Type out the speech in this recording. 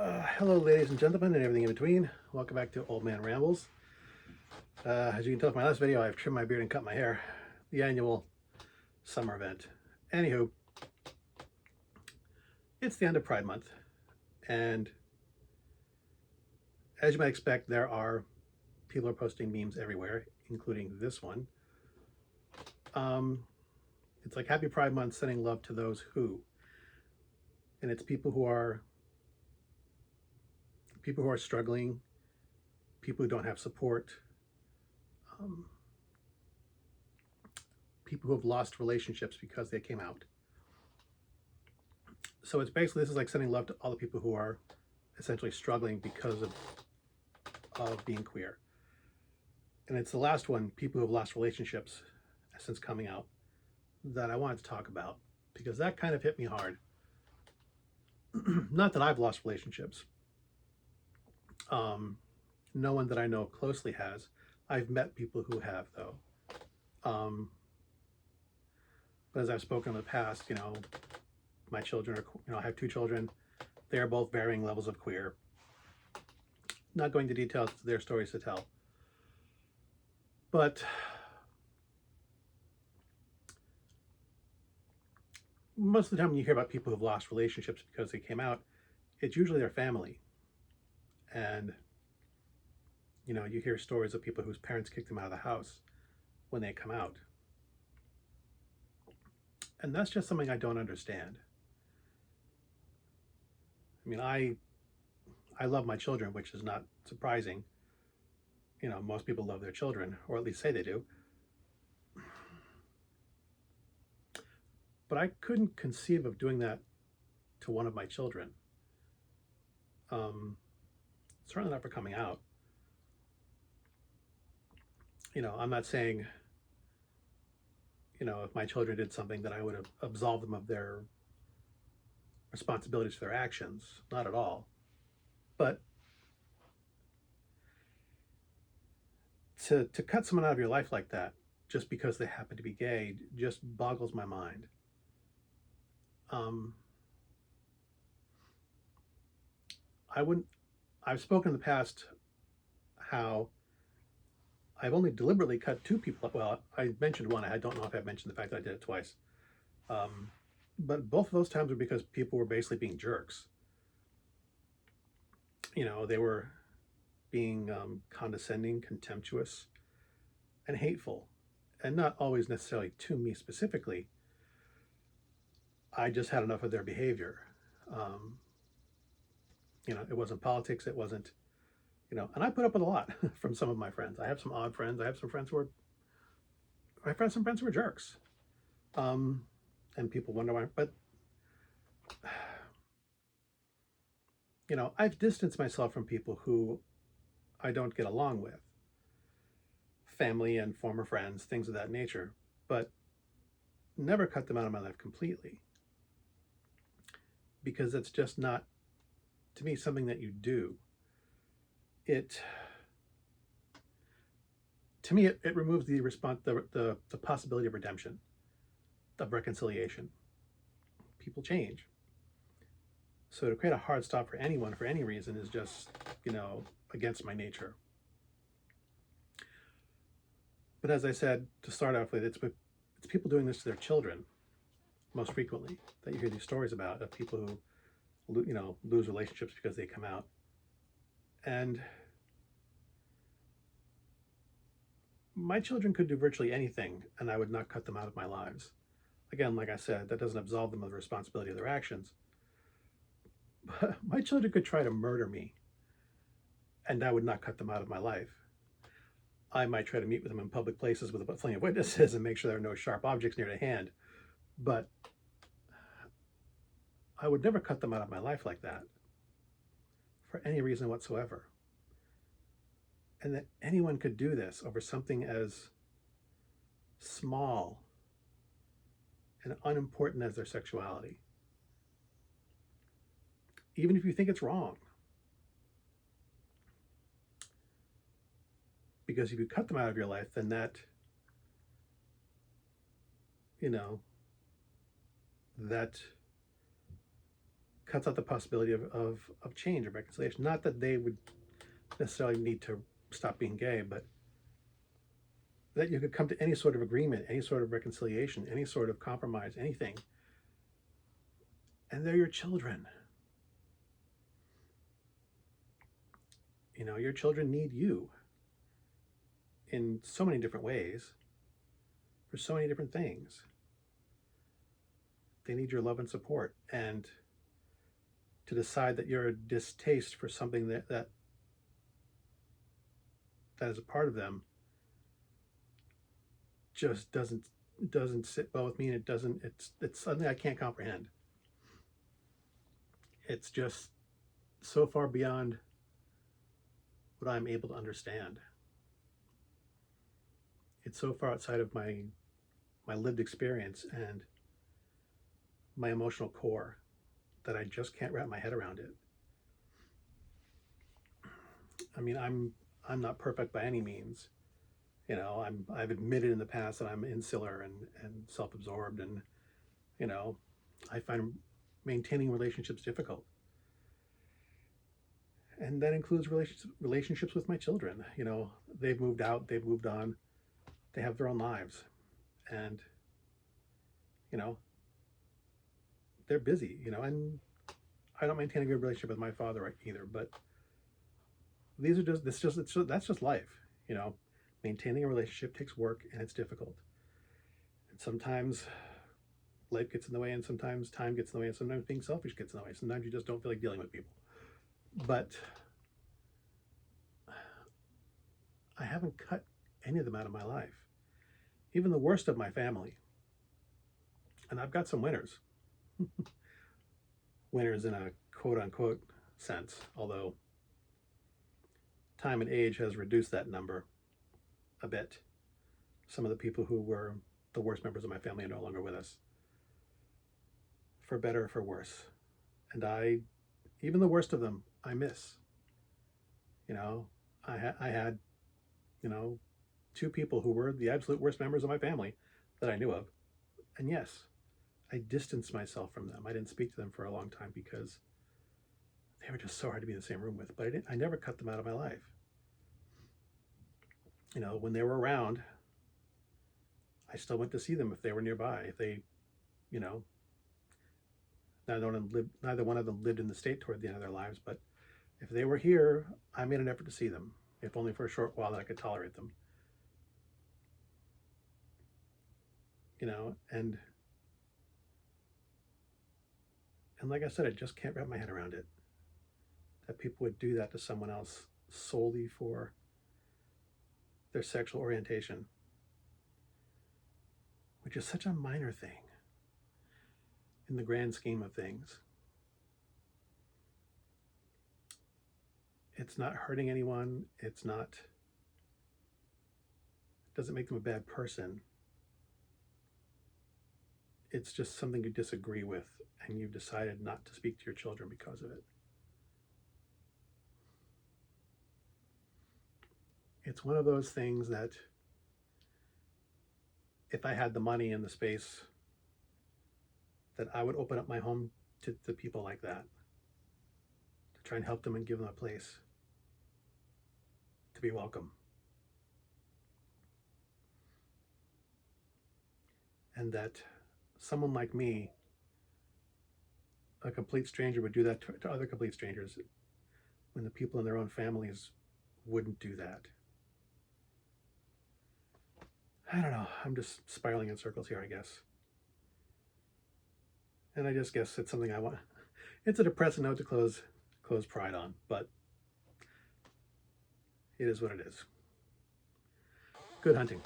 Hello, ladies and gentlemen, and everything in between. Welcome back to Old Man Rambles. As you can tell from my last video, I've trimmed my beard and cut my hair. The annual summer event. Anywho, it's the end of Pride Month, and as you might expect, there are people are posting memes everywhere, including this one. It's like Happy Pride Month, sending love to those who, and it's people who are struggling, people who don't have support, um, people who have lost relationships because they came out. So it's basically, this is like sending love to all the people who are essentially struggling because of being queer. And it's the last one, people who have lost relationships since coming out, that I wanted to talk about, because that kind of hit me hard. Not that I've lost relationships. No one that I know closely has. I've met people who have, though. But as I've spoken in the past, my children are, I have two children. They are both varying levels of queer. Not going to details, their stories to tell. But most of the time when you hear about people who've lost relationships because they came out, it's usually their family. And, you hear stories of people whose parents kicked them out of the house when they come out. And that's just something I don't understand. I mean, I love my children, which is not surprising. Most people love their children, or at least say they do. But I couldn't conceive of doing that to one of my children. Certainly not for coming out. I'm not saying, if my children did something that I would have absolved them of their responsibilities for their actions. Not at all. But to cut someone out of your life like that just because they happen to be gay just boggles my mind. I've spoken in the past how I've only deliberately cut two people. Well, I mentioned one. I don't know if I've mentioned the fact that I did it twice. But both of those times were because people were basically being jerks. They were being condescending, contemptuous, and hateful. And not always necessarily to me specifically. I just had enough of their behavior. It wasn't politics. It wasn't, and I put up with a lot from some of my friends. I have some odd friends. I have some friends who were jerks. And people wonder why, but I've distanced myself from people who I don't get along with. Family and former friends, things of that nature, but never cut them out of my life completely. Because it's just not, to me, something that you do. To me, it removes the possibility of redemption, of reconciliation. People change. So to create a hard stop for anyone for any reason is just, against my nature. But as I said, to start off with, it's people doing this to their children most frequently that you hear these stories about, of people who, lose relationships because they come out. And my children could do virtually anything, and I would not cut them out of my lives. Again, like I said, that doesn't absolve them of the responsibility of their actions. But my children could try to murder me, and I would not cut them out of my life. I might try to meet with them in public places with plenty of witnesses and make sure there are no sharp objects near at hand. But I would never cut them out of my life like that for any reason whatsoever. And that anyone could do this over something as small and unimportant as their sexuality. Even if you think it's wrong. Because if you cut them out of your life, then that, that cuts out the possibility of change, of reconciliation. Not that they would necessarily need to stop being gay, but that you could come to any sort of agreement, any sort of reconciliation, any sort of compromise, anything. And they're your children. You know, your children need you in so many different ways for so many different things. They need your love and support. And to decide that you're a distaste for something that is a part of them just doesn't sit well with me, and it's something I can't comprehend. It's just so far beyond what I'm able to understand. It's so far outside of my lived experience and my emotional core that I just can't wrap my head around it. I mean, I'm not perfect by any means. You know, I've admitted in the past that I'm insular and self-absorbed, and you know, I find maintaining relationships difficult. And that includes relationships with my children. You know, they've moved out, they've moved on, they have their own lives, and you know, they're busy. You know, and I don't maintain a good relationship with my father either. But that's just life. You know, maintaining a relationship takes work, and it's difficult. And sometimes life gets in the way, and sometimes time gets in the way, and sometimes being selfish gets in the way. Sometimes you just don't feel like dealing with people. But I haven't cut any of them out of my life, even the worst of my family. And I've got some winners. Winners in a quote-unquote sense, although time and age has reduced that number a bit. Some of the people who were the worst members of my family are no longer with us, for better or for worse. And even the worst of them, I miss. You know, I had, you know, two people who were the absolute worst members of my family that I knew of. And yes, I distanced myself from them. I didn't speak to them for a long time because they were just so hard to be in the same room with. But I never cut them out of my life. You know, when they were around, I still went to see them if they were nearby. If they, you know, neither one of them lived in the state toward the end of their lives, but if they were here, I made an effort to see them, if only for a short while that I could tolerate them. You know, and like I said, I just can't wrap my head around it. That people would do that to someone else solely for their sexual orientation, which is such a minor thing in the grand scheme of things. It's not hurting anyone. It doesn't make them a bad person. It's just something you disagree with, and you've decided not to speak to your children because of it. It's one of those things that if I had the money and the space, that I would open up my home to people like that, to try and help them and give them a place to be welcome. And that someone like me, a complete stranger, would do that to other complete strangers when the people in their own families wouldn't do that. I don't know. I'm just spiraling in circles here, I guess. And I just guess it's something I want. It's a depressing note to close Pride on, but it is what it is. Good hunting.